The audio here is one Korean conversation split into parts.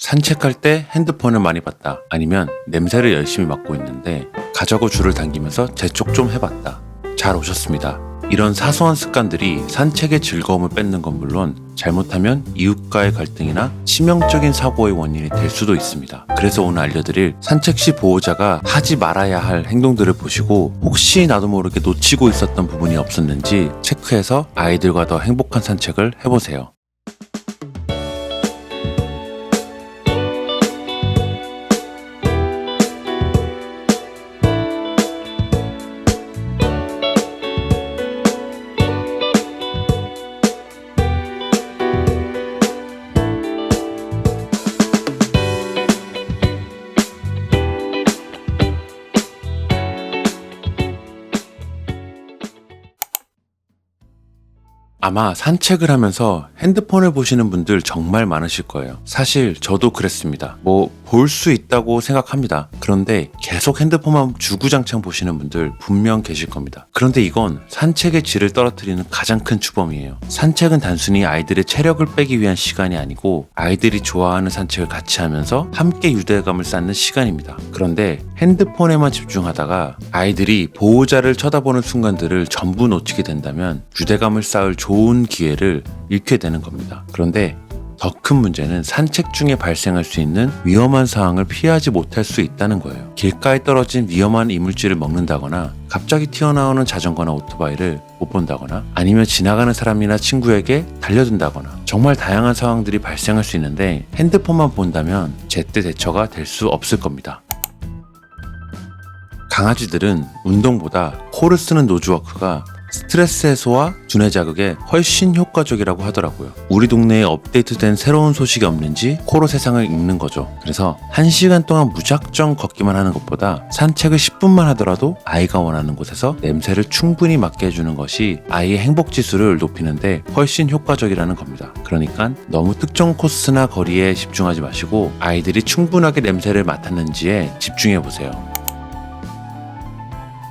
산책할 때 핸드폰을 많이 봤다. 아니면 냄새를 열심히 맡고 있는데 가자고 줄을 당기면서 재촉 좀 해봤다. 잘 오셨습니다. 이런 사소한 습관들이 산책의 즐거움을 뺏는 건 물론 잘못하면 이웃과의 갈등이나 치명적인 사고의 원인이 될 수도 있습니다. 그래서 오늘 알려드릴 산책 시 보호자가 하지 말아야 할 행동들을 보시고 혹시 나도 모르게 놓치고 있었던 부분이 없었는지 체크해서 아이들과 더 행복한 산책을 해보세요. 아마 산책을 하면서 핸드폰을 보시는 분들 정말 많으실 거예요. 사실 저도 그랬습니다. 볼 수 있다고 생각합니다. 그런데 계속 핸드폰만 주구장창 보시는 분들 분명 계실 겁니다. 그런데 이건 산책의 질을 떨어뜨리는 가장 큰 주범이에요. 산책은 단순히 아이들의 체력을 빼기 위한 시간이 아니고 아이들이 좋아하는 산책을 같이 하면서 함께 유대감을 쌓는 시간입니다. 그런데 핸드폰에만 집중하다가 아이들이 보호자를 쳐다보는 순간들을 전부 놓치게 된다면 유대감을 쌓을 좋은 기회를 잃게 되는 겁니다. 그런데 더 큰 문제는 산책 중에 발생할 수 있는 위험한 상황을 피하지 못할 수 있다는 거예요. 길가에 떨어진 위험한 이물질을 먹는다거나 갑자기 튀어나오는 자전거나 오토바이를 못 본다거나 아니면 지나가는 사람이나 친구에게 달려든다거나 정말 다양한 상황들이 발생할 수 있는데 핸드폰만 본다면 제때 대처가 될 수 없을 겁니다. 강아지들은 운동보다 코를 쓰는 노즈워크가 스트레스 해소와 두뇌 자극에 훨씬 효과적이라고 하더라고요. 우리 동네에 업데이트된 새로운 소식이 없는지 코로 세상을 읽는 거죠. 그래서 1시간 동안 무작정 걷기만 하는 것보다 산책을 10분만 하더라도 아이가 원하는 곳에서 냄새를 충분히 맡게 해주는 것이 아이의 행복 지수를 높이는데 훨씬 효과적이라는 겁니다. 그러니까 너무 특정 코스나 거리에 집중하지 마시고 아이들이 충분하게 냄새를 맡았는지에 집중해 보세요.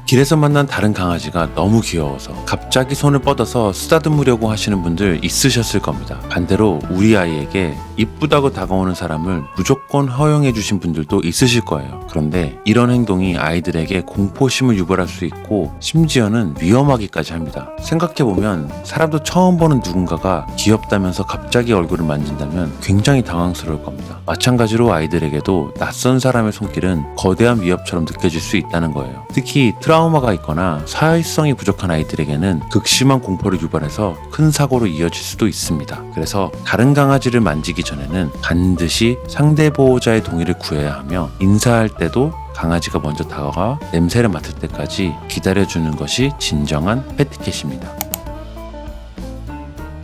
길에서 만난 다른 강아지가 너무 귀여워서 갑자기 손을 뻗어서 쓰다듬으려고 하시는 분들 있으셨을 겁니다. 반대로 우리 아이에게 이쁘다고 다가오는 사람을 무조건 허용해 주신 분들도 있으실 거예요. 그런데 이런 행동이 아이들에게 공포심을 유발할 수 있고 심지어는 위험하기까지 합니다. 생각해보면 사람도 처음 보는 누군가가 귀엽다면서 갑자기 얼굴을 만진다면 굉장히 당황스러울 겁니다. 마찬가지로 아이들에게도 낯선 사람의 손길은 거대한 위협처럼 느껴질 수 있다는 거예요. 특히 트라우마가 있거나 사회성이 부족한 아이들에게는 극심한 공포를 유발해서 큰 사고로 이어질 수도 있습니다. 그래서 다른 강아지를 만지기 전에는 반드시 상대 보호자의 동의를 구해야 하며 인사할 때도 강아지가 먼저 다가가 냄새를 맡을 때까지 기다려주는 것이 진정한 패티켓입니다.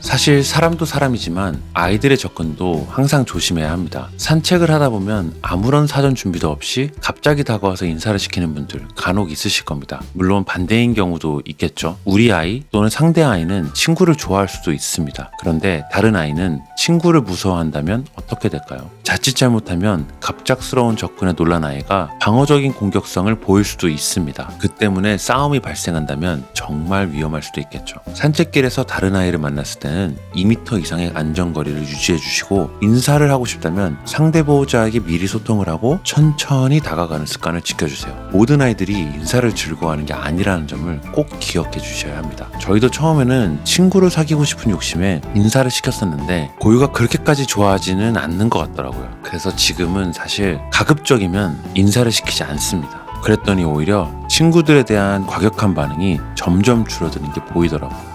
사실 사람도 사람이지만 아이들의 접근도 항상 조심해야 합니다. 산책을 하다 보면 아무런 사전 준비도 없이 갑자기 다가와서 인사를 시키는 분들 간혹 있으실 겁니다. 물론 반대인 경우도 있겠죠. 우리 아이 또는 상대 아이는 친구를 좋아할 수도 있습니다. 그런데 다른 아이는 친구를 무서워한다면 어떻게 될까요? 자칫 잘못하면 갑작스러운 접근에 놀란 아이가 방어적인 공격성을 보일 수도 있습니다. 그 때문에 싸움이 발생한다면 정말 위험할 수도 있겠죠. 산책길에서 다른 아이를 만났을 때는 2m 이상의 안전거리를 유지해 주시고 인사를 하고 싶다면 상대 보호자에게 미리 소통을 하고 천천히 다가가는 습관을 지켜주세요. 모든 아이들이 인사를 즐거워하는 게 아니라는 점을 꼭 기억해 주셔야 합니다. 저희도 처음에는 친구를 사귀고 싶은 욕심에 인사를 시켰었는데 고유가 그렇게까지 좋아하지는 않는 것 같더라고요. 그래서 지금은 사실 가급적이면 인사를 시키지 않습니다. 그랬더니 오히려 친구들에 대한 과격한 반응이 점점 줄어드는 게 보이더라고요.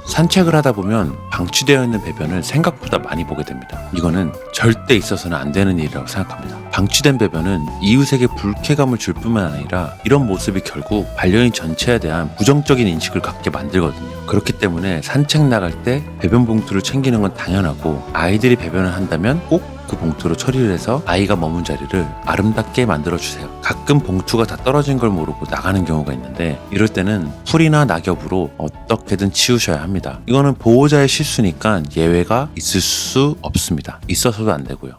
산책을 하다 보면 방치되어 있는 배변을 생각보다 많이 보게 됩니다. 이거는 절대 있어서는 안 되는 일이라고 생각합니다. 방치된 배변은 이웃에게 불쾌감을 줄 뿐만 아니라 이런 모습이 결국 반려인 전체에 대한 부정적인 인식을 갖게 만들거든요. 그렇기 때문에 산책 나갈 때 배변 봉투를 챙기는 건 당연하고 아이들이 배변을 한다면 꼭 그 봉투로 처리를 해서 아이가 머문 자리를 아름답게 만들어주세요. 가끔 봉투가 다 떨어진 걸 모르고 나가는 경우가 있는데 이럴 때는 풀이나 낙엽으로 어떻게든 치우셔야 합니다. 이거는 보호자의 실수니까 예외가 있을 수 없습니다. 있어서도 안 되고요.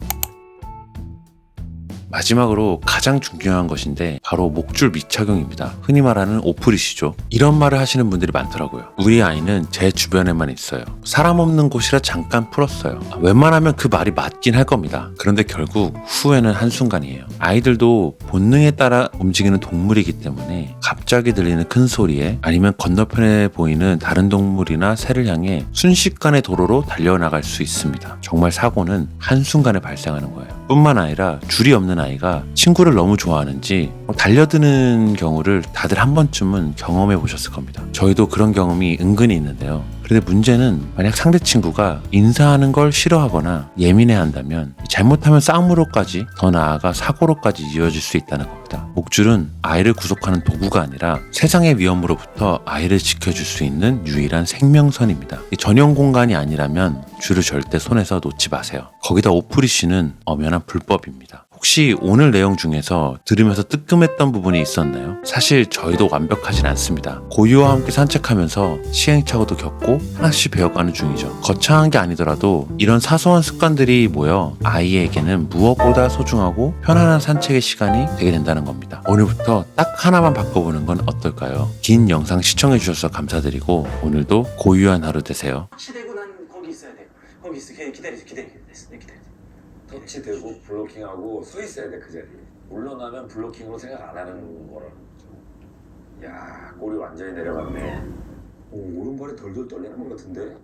마지막으로 가장 중요한 것인데 바로 목줄 미착용입니다. 흔히 말하는 오프릿이죠. 이런 말을 하시는 분들이 많더라고요. 우리 아이는 제 주변에만 있어요. 사람 없는 곳이라 잠깐 풀었어요. 웬만하면 그 말이 맞긴 할 겁니다. 그런데 결국 후회는 한순간이에요. 아이들도 본능에 따라 움직이는 동물이기 때문에 갑자기 들리는 큰 소리에 아니면 건너편에 보이는 다른 동물이나 새를 향해 순식간에 도로로 달려나갈 수 있습니다. 정말 사고는 한순간에 발생하는 거예요. 뿐만 아니라 줄이 없는 아이가 친구를 너무 좋아하는지 달려드는 경우를 다들 한 번쯤은 경험해 보셨을 겁니다. 저희도 그런 경험이 은근히 있는데요. 그런데 문제는 만약 상대 친구가 인사하는 걸 싫어하거나 예민해 한다면 잘못하면 싸움으로까지 더 나아가 사고로까지 이어질 수 있다는 겁니다. 목줄은 아이를 구속하는 도구가 아니라 세상의 위험으로부터 아이를 지켜줄 수 있는 유일한 생명선입니다. 전용 공간이 아니라면 줄을 절대 손에서 놓지 마세요. 거기다 오프리쉬는 엄연한 불법입니다. 혹시 오늘 내용 중에서 들으면서 뜨끔했던 부분이 있었나요? 사실 저희도 완벽하진 않습니다. 고유와 함께 산책하면서 시행착오도 겪고 하나씩 배워가는 중이죠. 거창한 게 아니더라도 이런 사소한 습관들이 모여 아이에게는 무엇보다 소중하고 편안한 산책의 시간이 되게 된다는 겁니다. 오늘부터 딱 하나만 바꿔보는 건 어떨까요? 긴 영상 시청해주셔서 감사드리고 오늘도 고유한 하루 되세요. 터치되고 난 거기 있어야 돼요. 거기 있어. 기다리세요. 기다리세요. 터치되고 블로킹하고 서 있어야 돼 그 자리에. 물러나면 블로킹으로 생각 안 하는 거라는 거죠. 야, 골이 완전히 내려갔네. 오, 오른발이 덜덜 떨리는 것 같은데.